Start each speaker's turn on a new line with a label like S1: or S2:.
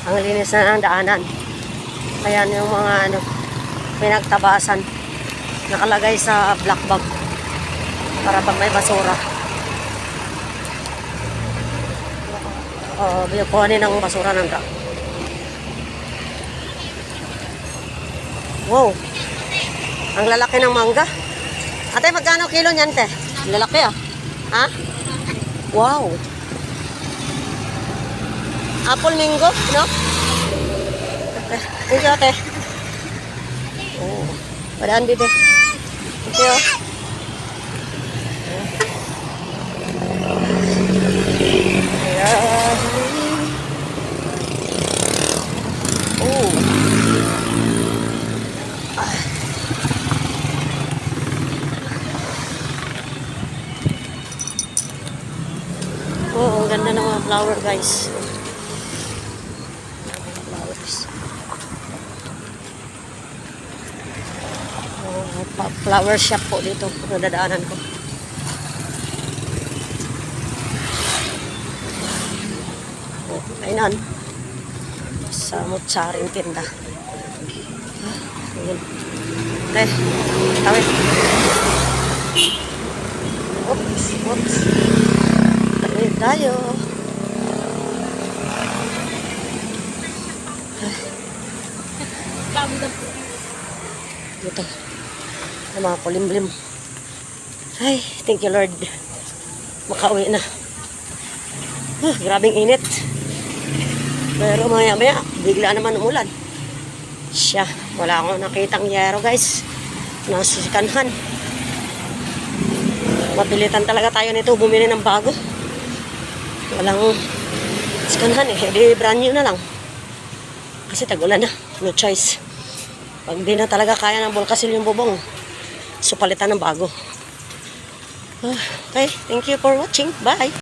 S1: Ang linis na ng daanan. Ayan yung mga pinagtabasan. Nakalagay sa black bag. Para pag may basura. Kuhanin ng basura ng truck. Wow. Ang lalaki ng mangga. Ate, magkano kilo niyan, te? Lalaki ah. Ha? Wow. Apple mango, no? Okay. Thank you, ate. Oh. Padaan dito. Thank you. Ayan. Oh. Oh, ang ganda ng mga flower, guys. Flowers. Flower shop po dito. Nadadaanan ko. Oh, ayun. Sa mutsaring tinda. Ayun. Okay. Tawid. Oops. Oops. Tawid tayo. Dito. Ang mga kulimlim. Ay, thank you Lord. Makauwi na. Grabing init. Pero maya-maya, bigla naman umulan. Siya, wala akong nakitang yero guys. Nasa sikanhan. Mapilitan talaga tayo nito bumili ng bago. Walang sikanhan eh. Hindi brand new na lang. Kasi tag-ulan na. No choice. Pag di na talaga kaya ng Volcasil yung bubong, so palitan ng bago. Okay, thank you for watching. Bye!